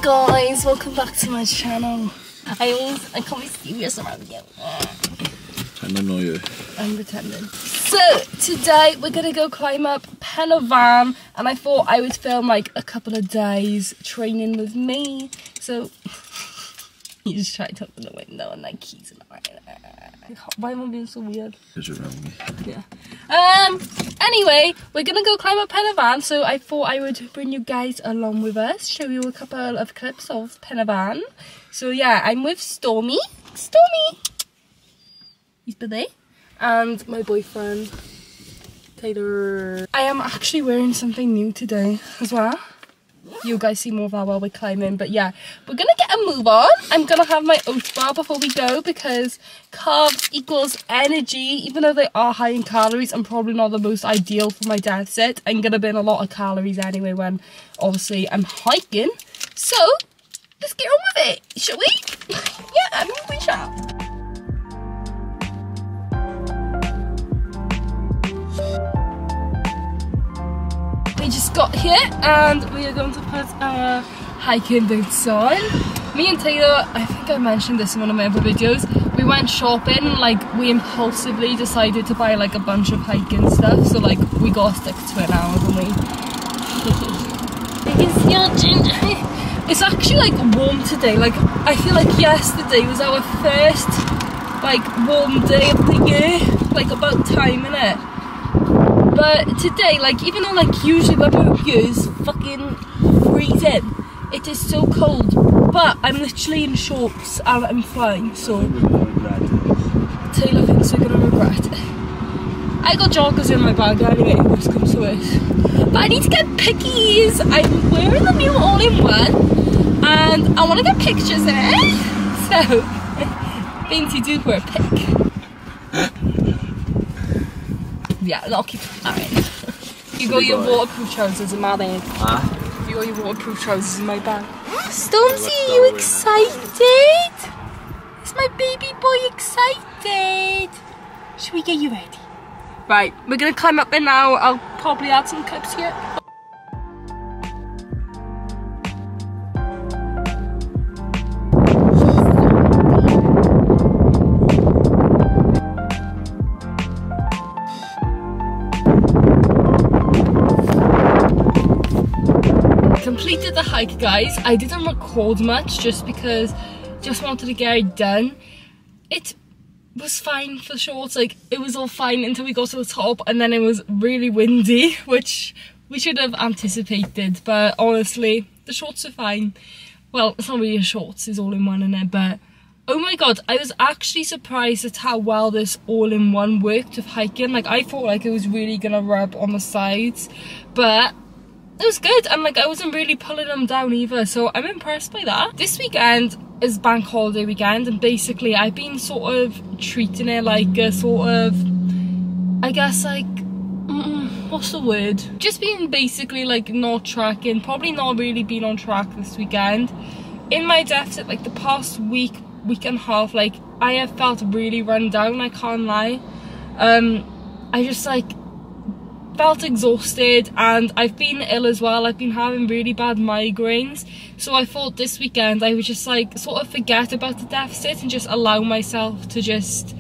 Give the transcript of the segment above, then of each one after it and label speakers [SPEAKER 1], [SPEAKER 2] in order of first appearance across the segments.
[SPEAKER 1] guys, welcome back to my channel. I can't be serious around you.
[SPEAKER 2] I don't know you.
[SPEAKER 1] I'm pretending. So today we're gonna go climb up Van, and I thought I would film like a couple of days training with me. So you just try to open the window and like keys in right. Why am I being so weird?
[SPEAKER 2] Because you're around me.
[SPEAKER 1] Yeah. Anyway, we're gonna go climb up Van, so I thought I would bring you guys along with us, show you a couple of clips of Van. So yeah, I'm with Stormy, he's there, and my boyfriend, Taylor. I am actually wearing something new today as well. You guys see more of that while we're climbing, but yeah, we're gonna get a move on. I'm gonna have my oat bar before we go because carbs equals energy. Even though they are high in calories and probably not the most ideal for my deficit, I'm gonna burn a lot of calories anyway when obviously I'm hiking. So let's get on with it, shall we? Yeah, I mean we shall. We just got here and we are going to put our hiking boots on. Me and Taylor, I think I mentioned this in one of my other videos, we went shopping, like we impulsively decided to buy like a bunch of hiking stuff, so like we got to stick to it now, haven't we? It's actually like warm today, like I feel like yesterday was our first like warm day of the year, like about time, innit? But today, like, even though like usually weather here is fucking freezing, it is so cold. But I'm literally in shorts and I'm flying, so Taylor thinks we're gonna regret it. I got joggers in my bag anyway, worst comes to worst. But I need to get pickies. I'm wearing the new all-in-one and I want to get pictures in it. So, Binty do for a pic. Yeah, I'll keep it. Alright. You got your waterproof trousers in my bag. Huh? You got your waterproof trousers in my bag. Stormzy, are you excited? Is my baby boy excited? Should we get you ready? Right, we're gonna climb up there now. I'll probably add some clips here. Completed the hike, guys. I didn't record much just because just wanted to get it done. It was fine for shorts, like it was all fine until we got to the top, and then it was really windy, which we should have anticipated, but honestly the shorts are fine. Well, it's not really a shorts, it's all in one in it, but oh my god, I was actually surprised at how well this all-in-one worked with hiking. Like I thought like it was really gonna rub on the sides, but it was good, and like I wasn't really pulling them down either, so I'm impressed by that. This weekend is bank holiday weekend, and basically I've been sort of treating it like a sort of, I guess like, what's the word? Just being basically like not tracking, probably not really been on track this weekend. In my deficit, like the past week and a half, like I have felt really run down, I can't lie. I just like felt exhausted, and I've been ill as well. I've been having really bad migraines, so I thought this weekend I would just like sort of forget about the deficit and just allow myself to just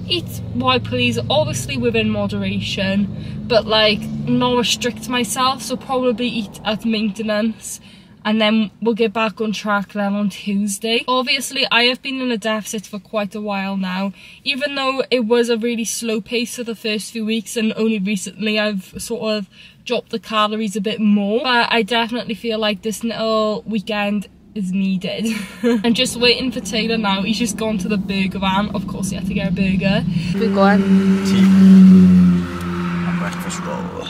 [SPEAKER 1] eat what I please, obviously within moderation, but like not restrict myself, so probably eat at maintenance, and then we'll get back on track then on Tuesday. Obviously I have been in a deficit for quite a while now, even though it was a really slow pace for the first few weeks, and only recently I've sort of dropped the calories a bit more, but I definitely feel like this little weekend is needed. I'm just waiting for Taylor now. He's just gone to the burger van. Of course he had to get a burger. We're going.
[SPEAKER 2] A breakfast roll.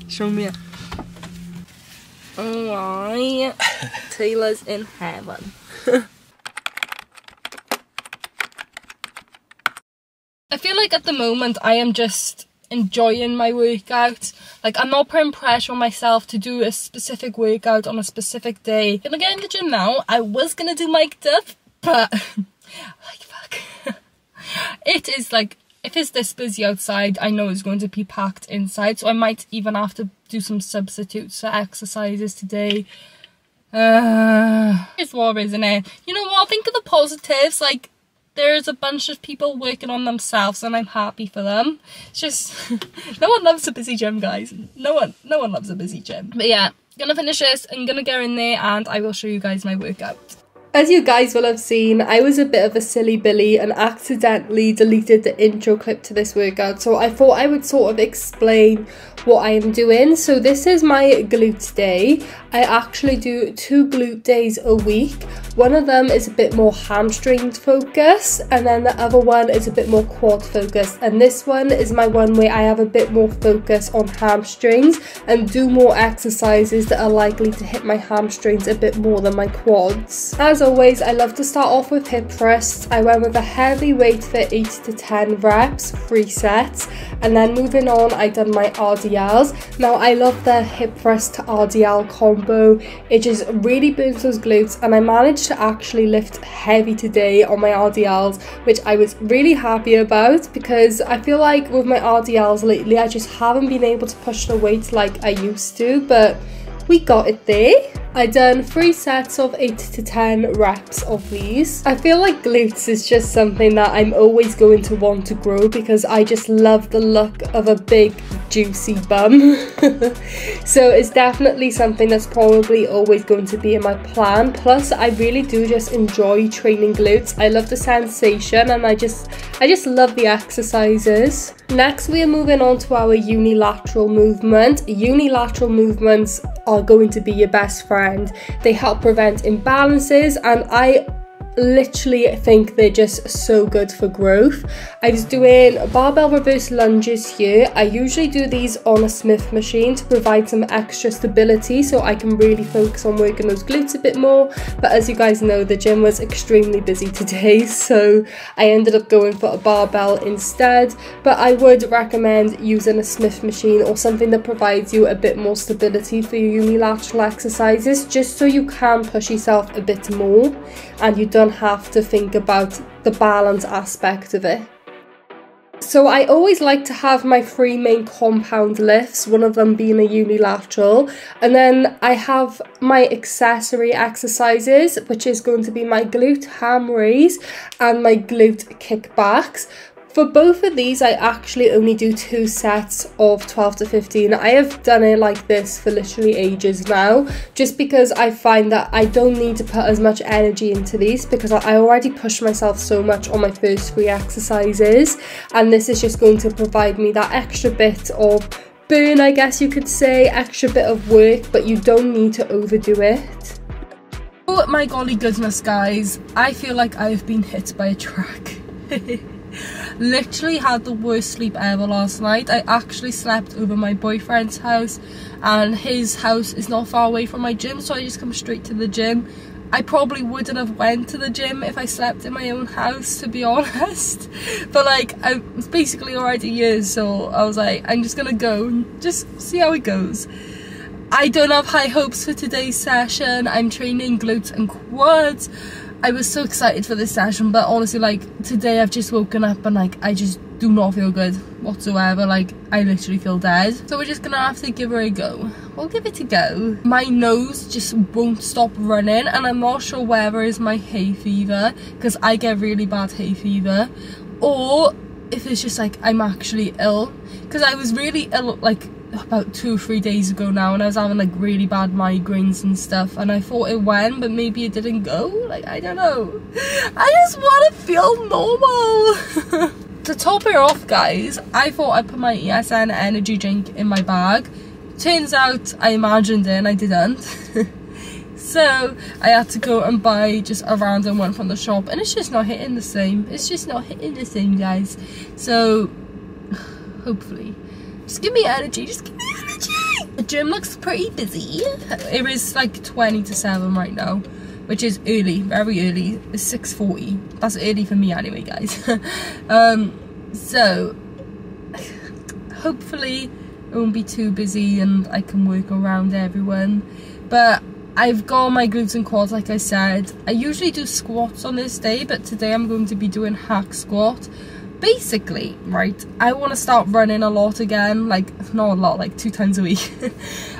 [SPEAKER 1] Show me it. Alright, Taylor's in heaven. I feel like at the moment I am just enjoying my workout. Like I'm not putting pressure on myself to do a specific workout on a specific day. I'm gonna get in the gym now. I was gonna do mic'd up, but like fuck. It is like, if it's this busy outside, I know it's going to be packed inside, so I might even have to do some substitutes for exercises today. It's war, isn't it? You know what? Think of the positives. Like, there's a bunch of people working on themselves, and I'm happy for them. It's just no one loves a busy gym, guys. No one loves a busy gym. But yeah, gonna finish this. I'm gonna go in there, and I will show you guys my workout. As you guys will have seen, I was a bit of a silly Billy and accidentally deleted the intro clip to this workout, so I thought I would sort of explain what I am doing. So this is my glute day. I actually do 2 glute days a week. One of them is a bit more hamstring focused, and then the other one is a bit more quad focused, and this one is my one where I have a bit more focus on hamstrings and do more exercises that are likely to hit my hamstrings a bit more than my quads. As always, I love to start off with hip thrusts. I went with a heavy weight for 8 to 10 reps, 3 sets, and then moving on, I done my RDLs. Now I love the hip thrust to RDL combo. It just really burns those glutes, and I managed to actually lift heavy today on my RDLs, which I was really happy about, because I feel like with my RDLs lately I just haven't been able to push the weight like I used to, but we got it there. I done 3 sets of 8 to 10 reps of these. I feel like glutes is just something that I'm always going to want to grow, because I just love the look of a big juicy bum. So it's definitely something that's probably always going to be in my plan. Plus I really do just enjoy training glutes. I love the sensation, and I just love the exercises. Next we are moving on to our unilateral movement. Unilateral movements are going to be your best friend. They help prevent imbalances, and I literally think they're just so good for growth. I was doing barbell reverse lunges here. I usually do these on a Smith machine to provide some extra stability so I can really focus on working those glutes a bit more, but as you guys know, the gym was extremely busy today, so I ended up going for a barbell instead. But I would recommend using a Smith machine or something that provides you a bit more stability for your unilateral exercises, just so you can push yourself a bit more and you don't have to think about the balance aspect of it. So I always like to have my 3 main compound lifts, one of them being a unilateral, and then I have my accessory exercises, which is going to be my glute ham raise and my glute kickbacks. For both of these, I actually only do 2 sets of 12 to 15. I have done it like this for literally ages now, just because I find that I don't need to put as much energy into these, because I already push myself so much on my first 3 exercises, and this is just going to provide me that extra bit of burn, I guess you could say, extra bit of work, but you don't need to overdo it. Oh my golly goodness, guys, I feel like I've been hit by a truck. Literally had the worst sleep ever last night. I actually slept over my boyfriend's house, and his house is not far away from my gym, so I just come straight to the gym. I probably wouldn't have went to the gym if I slept in my own house, to be honest, but like I was basically already here, so I was like, I'm just gonna go and just see how it goes. I don't have high hopes for today's session. I'm training glutes and quads. I was so excited for this session, but honestly, like, today I've just woken up and like I just do not feel good whatsoever. Like, I literally feel dead, so we're just gonna have to give her a go. We'll give it a go. My nose just won't stop running, and I'm not sure whether it's my hay fever, because I get really bad hay fever, or if it's just like I'm actually ill, because I was really ill like about 2 or 3 days ago now, and I was having like really bad migraines and stuff, and I thought it went, but maybe it didn't go. Like, I don't know, I just want to feel normal. To top it off, guys, I thought I'd put my ESN energy drink in my bag. Turns out I imagined it and I didn't. So I had to go and buy just a random one from the shop, and it's just not hitting the same. It's just not hitting the same, guys. So hopefully, just give me energy, just give me energy. The gym looks pretty busy. It is like 20 to 7 right now, which is early, very early. It's 6:40. That's early for me anyway, guys. So hopefully it won't be too busy and I can work around everyone. But I've got my glutes and quads, like I said. I usually do squats on this day, but today I'm going to be doing hack squat. Basically, right, I want to start running a lot again, like not a lot, like 2 times a week.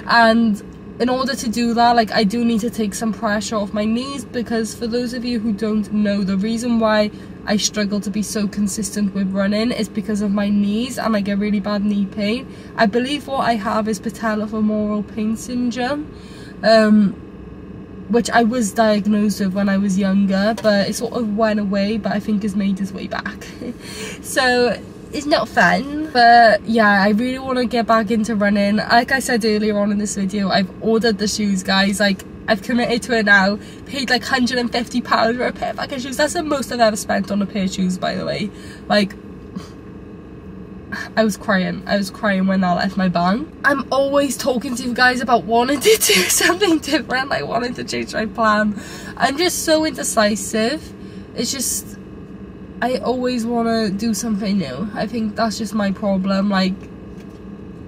[SPEAKER 1] And in order to do that, like, I do need to take some pressure off my knees, because for those of you who don't know, the reason why I struggle to be so consistent with running is because of my knees, and I get really bad knee pain. I believe what I have is patellofemoral pain syndrome, which I was diagnosed with when I was younger, but it sort of went away, but I think it's made its way back. So it's not fun, but yeah, I really want to get back into running. Like I said earlier on in this video, I've ordered the shoes, guys. Like, I've committed to it now. Paid like £150 for a pair of fucking shoes. That's the most I've ever spent on a pair of shoes, by the way. Like, I was crying when that left my bank. I'm always talking to you guys about wanting to do something different, like wanting to change my plan. I'm just so indecisive. It's just, I always want to do something new. I think that's just my problem. Like,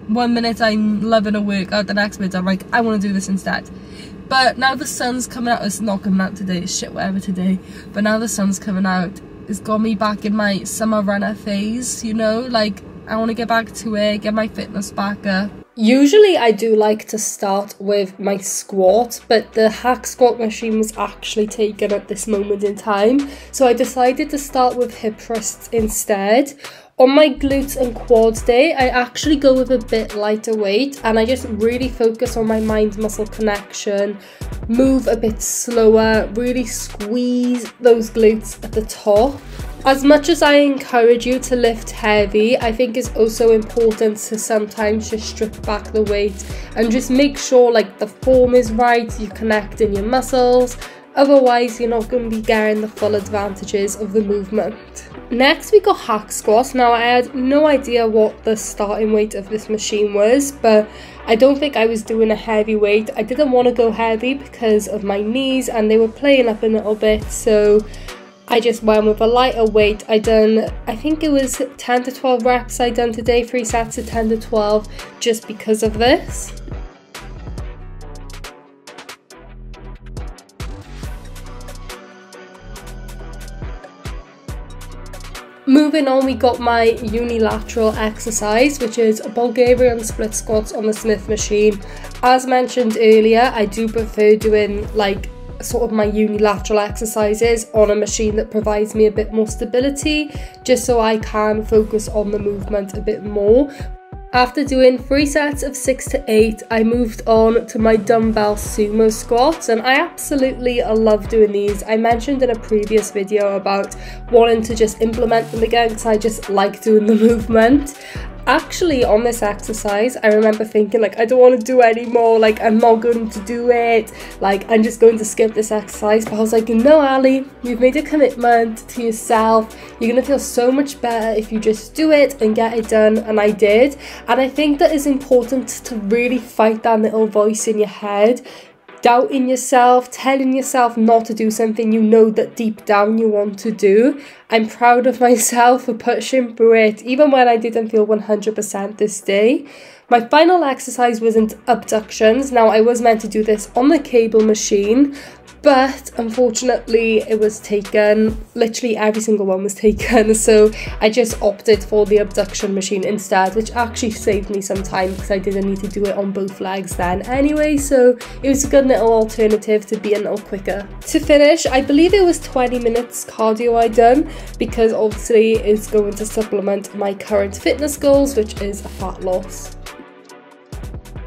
[SPEAKER 1] one minute I'm loving a workout, the next minute I'm like, I want to do this instead. But now the sun's coming out. It's not coming out today, it's shit whatever today, but now the sun's coming out. It's got me back in my summer runner phase, you know, like, I want to get back to it, get my fitness back up. Usually I do like to start with my squat, but the hack squat machine was actually taken at this moment in time, so I decided to start with hip thrusts instead. On my glutes and quads day, I actually go with a bit lighter weight, and I just really focus on my mind-muscle connection, move a bit slower, really squeeze those glutes at the top. As much as I encourage you to lift heavy, I think it's also important to sometimes just strip back the weight and just make sure like the form is right, you connect in your muscles. Otherwise, you're not going to be getting the full advantages of the movement. Next, we got hack squats. Now, I had no idea what the starting weight of this machine was, but I don't think I was doing a heavy weight. I didn't want to go heavy because of my knees, and they were playing up a little bit, so I just went with a lighter weight. I think it was 10 to 12 reps I done today, 3 sets of 10 to 12, just because of this. Moving on, we got my unilateral exercise, which is Bulgarian split squats on the Smith machine. As mentioned earlier, I do prefer doing like sort of my unilateral exercises on a machine that provides me a bit more stability, just so I can focus on the movement a bit more. After doing 3 sets of 6 to 8, I moved on to my dumbbell sumo squats, and I absolutely love doing these. I mentioned in a previous video about wanting to just implement them again because I just like doing the movement. Actually, on this exercise, I remember thinking, like, I don't want to do it anymore, like, I'm not going to do it, like, I'm just going to skip this exercise. But I was like, no, Ali, you've made a commitment to yourself. You're going to feel so much better if you just do it and get it done. And I did. And I think that it's important to really fight that little voice in your head, doubting yourself, telling yourself not to do something you know that deep down you want to do. I'm proud of myself for pushing through it, even when I didn't feel 100% this day. My final exercise wasn't abductions. Now, I was meant to do this on the cable machine, but unfortunately it was taken. Literally every single one was taken, so I just opted for the abduction machine instead, which actually saved me some time because I didn't need to do it on both legs then anyway, so it was a good little alternative to be a little quicker. To finish, I believe it was 20 minutes cardio I done, because obviously it's going to supplement my current fitness goals, which is a fat loss.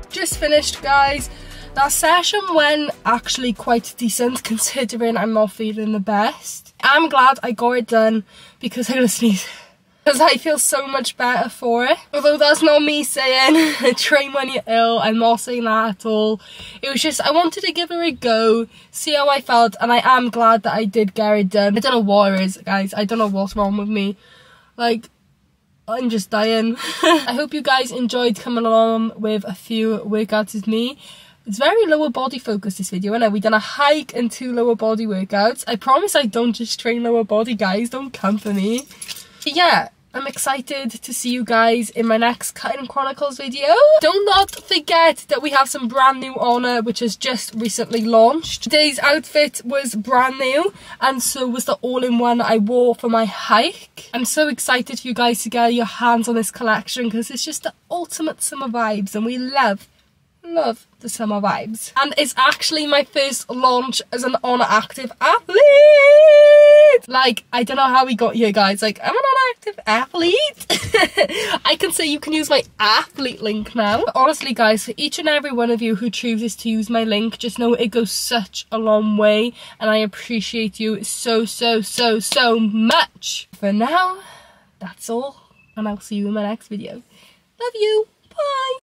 [SPEAKER 1] Just finished, guys. That session went actually quite decent considering I'm not feeling the best. I'm glad I got it done because I'm gonna sneeze. Because I feel so much better for it. Although that's not me saying train when you're ill, I'm not saying that at all. It was just, I wanted to give it a go, see how I felt, and I am glad that I did get it done. I don't know what it is, guys. I don't know what's wrong with me. Like, I'm just dying. I hope you guys enjoyed coming along with a few workouts with me. It's very lower body focused, this video, and we done a hike and 2 lower body workouts. I promise I don't just train lower body, guys. Don't come for me. But yeah, I'm excited to see you guys in my next Cutting Chronicles video. Do not forget that we have some brand new Honor, which has just recently launched. Today's outfit was brand new, and so was the all-in-one I wore for my hike. I'm so excited for you guys to get your hands on this collection because it's just the ultimate summer vibes, and we love love the summer vibes. And it's actually my first launch as an ONER Active athlete. Like, I don't know how we got here, guys. Like, I'm an ONER Active athlete. I can say you can use my athlete link now. But honestly, guys, for each and every one of you who chooses to use my link, just know it goes such a long way, and I appreciate you so much. For now, that's all, and I'll see you in my next video. Love you. Bye.